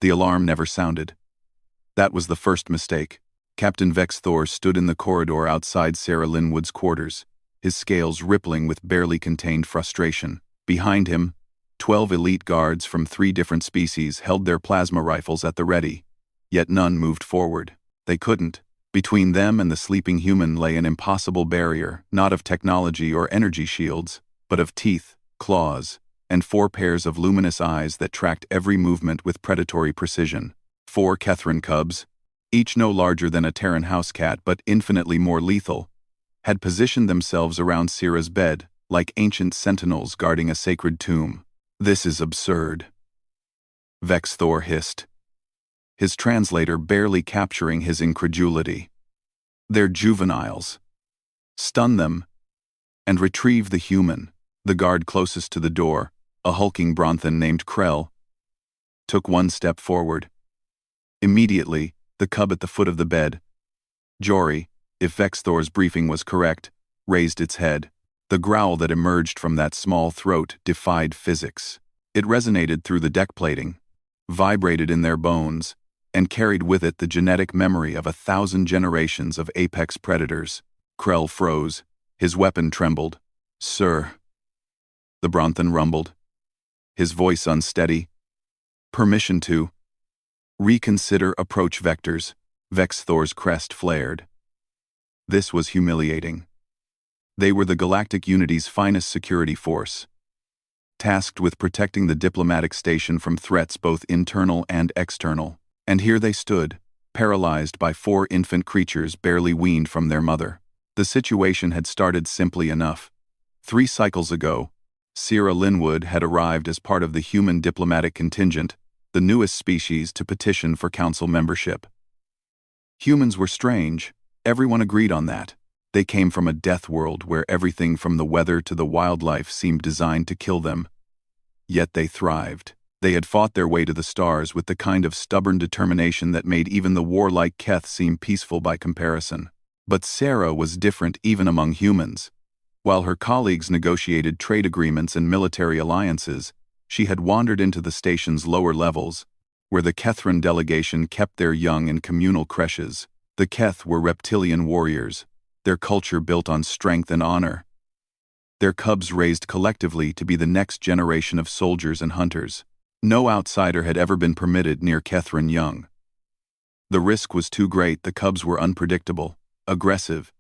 The alarm never sounded. That was the first mistake. Captain Vex Thor stood in the corridor outside Sarah Linwood's quarters, his scales rippling with barely contained frustration. Behind him, 12 elite guards from 3 different species held their plasma rifles at the ready, yet none moved forward. They couldn't. Between them and the sleeping human lay an impossible barrier, not of technology or energy shields, but of teeth, claws, and 4 pairs of luminous eyes that tracked every movement with predatory precision. 4 Kethran cubs, each no larger than a Terran house cat but infinitely more lethal, had positioned themselves around Syrah's bed, like ancient sentinels guarding a sacred tomb. "This is absurd," Vex Thor hissed, his translator barely capturing his incredulity. "They're juveniles. Stun them, and retrieve the human." The guard closest to the door, a hulking Bronthan named Krell, took 1 step forward. Immediately, the cub at the foot of the bed, Jory, if Vex Thor's briefing was correct, raised its head. The growl that emerged from that small throat defied physics. It resonated through the deck plating, vibrated in their bones, and carried with it the genetic memory of 1,000 generations of apex predators. Krell froze, his weapon trembled. "Sir," the Bronthan rumbled, his voice unsteady. "Permission to reconsider approach vectors." Vex Thor's crest flared. This was humiliating. They were the Galactic Unity's finest security force, tasked with protecting the diplomatic station from threats both internal and external. And here they stood, paralyzed by 4 infant creatures barely weaned from their mother. The situation had started simply enough. 3 cycles ago, Sarah Linwood had arrived as part of the human diplomatic contingent, the newest species to petition for council membership. Humans were strange, everyone agreed on that. They came from a death world where everything from the weather to the wildlife seemed designed to kill them. Yet they thrived. They had fought their way to the stars with the kind of stubborn determination that made even the warlike Keth seem peaceful by comparison. But Sarah was different even among humans. While her colleagues negotiated trade agreements and military alliances, she had wandered into the station's lower levels, where the Kethran delegation kept their young in communal creches. The Keth were reptilian warriors, their culture built on strength and honor. Their cubs raised collectively to be the next generation of soldiers and hunters. No outsider had ever been permitted near Kethran young. The risk was too great. The cubs were unpredictable, aggressive,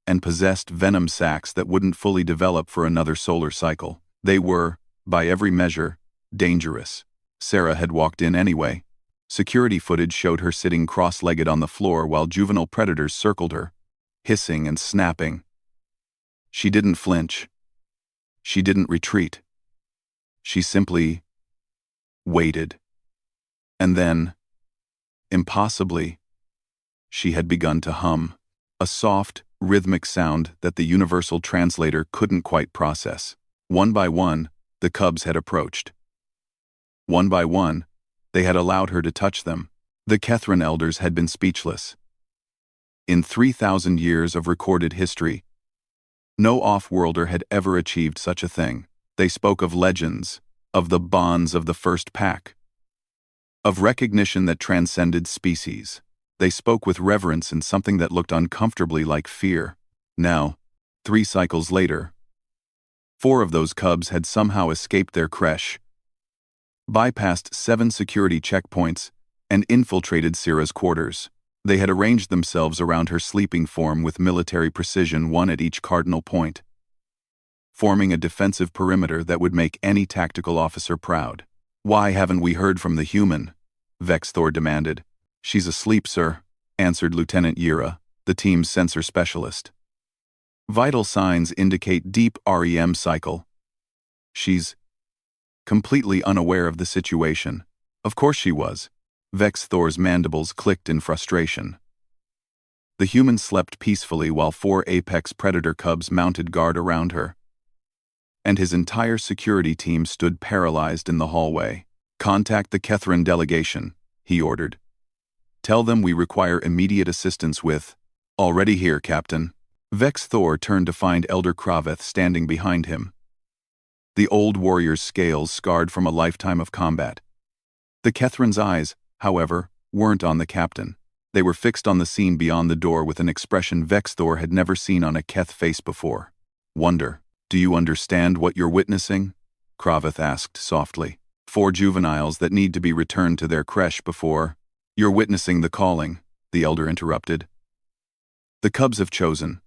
and possessed venom sacs that wouldn't fully develop for another solar cycle. They were, by every measure, dangerous. Sarah had walked in anyway. Security footage showed her sitting cross-legged on the floor while juvenile predators circled her, hissing and snapping. She didn't flinch. She didn't retreat. She simply waited. And then, impossibly, she had begun to hum, a soft, rhythmic sound that the universal translator couldn't quite process. One by one, the cubs had approached. One by one, they had allowed her to touch them. The Kethran elders had been speechless. In 3,000 years of recorded history, no off-worlder had ever achieved such a thing. They spoke of legends, of the bonds of the first pack, of recognition that transcended species. They spoke with reverence in something that looked uncomfortably like fear. Now, 3 cycles later, 4 of those cubs had somehow escaped their creche, bypassed 7 security checkpoints, and infiltrated Syrah's quarters. They had arranged themselves around her sleeping form with military precision, 1 at each cardinal point, forming a defensive perimeter that would make any tactical officer proud. "Why haven't we heard from the human?" Vex Thor demanded. "She's asleep, sir," answered Lieutenant Yira, the team's sensor specialist. "Vital signs indicate deep REM cycle. She's completely unaware of the situation." Of course she was. Vex Thor's mandibles clicked in frustration. The human slept peacefully while 4 apex predator cubs mounted guard around her, and his entire security team stood paralyzed in the hallway. "Contact the Kethran delegation," he ordered. "Tell them we require immediate assistance with—" "Already here, Captain." Vex Thor turned to find Elder Kraveth standing behind him, the old warrior's scales scarred from a lifetime of combat. The Kethran's eyes, however, weren't on the captain. They were fixed on the scene beyond the door with an expression Vexthor had never seen on a Keth face before. Wonder. Do you understand what you're witnessing? Kravith asked softly. 4 juveniles that need to be returned to their creche before. You're witnessing the calling, the elder interrupted. The cubs have chosen.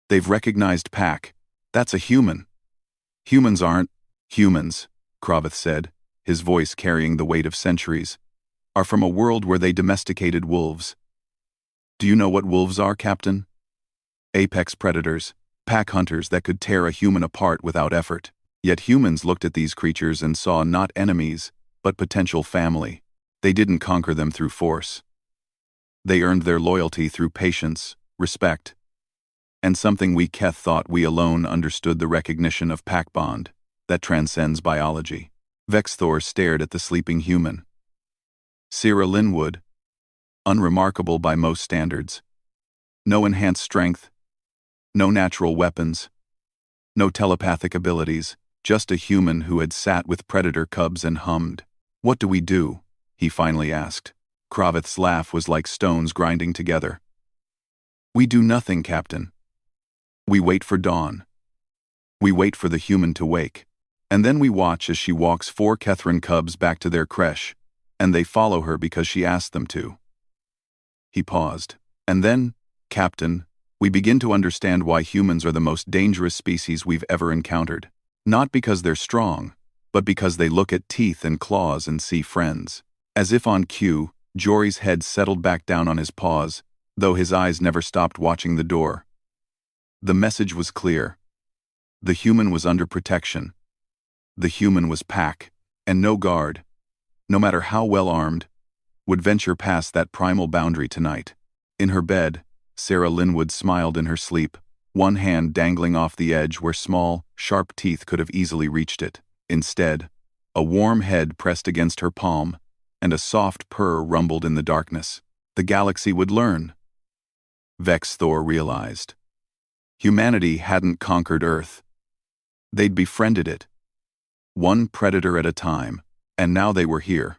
They've recognized Pack. That's a human. Humans aren't humans, Kravith said, his voice carrying the weight of centuries, are from a world where they domesticated wolves. Do you know what wolves are, Captain? Apex predators, pack hunters that could tear a human apart without effort. Yet humans looked at these creatures and saw not enemies, but potential family. They didn't conquer them through force. They earned their loyalty through patience, respect, and something we Keth thought we alone understood, the recognition of pack bond that transcends biology. Vexthor stared at the sleeping human. Sierra Linwood, unremarkable by most standards. No enhanced strength, no natural weapons, no telepathic abilities, just a human who had sat with predator cubs and hummed. What do we do? He finally asked. Kravith's laugh was like stones grinding together. We do nothing, Captain. We wait for dawn. We wait for the human to wake. And then we watch as she walks 4 Kethran cubs back to their creche, and they follow her because she asked them to. He paused. And then, Captain, we begin to understand why humans are the most dangerous species we've ever encountered. Not because they're strong, but because they look at teeth and claws and see friends. As if on cue, Jory's head settled back down on his paws, though his eyes never stopped watching the door. The message was clear. The human was under protection. The human was Pack, and no guard, no matter how well armed, would venture past that primal boundary tonight. In her bed, Sarah Linwood smiled in her sleep, one hand dangling off the edge where small, sharp teeth could have easily reached it. Instead, a warm head pressed against her palm, and a soft purr rumbled in the darkness. The galaxy would learn. Vexthor realized. Humanity hadn't conquered Earth. They'd befriended it. One predator at a time, and now they were here,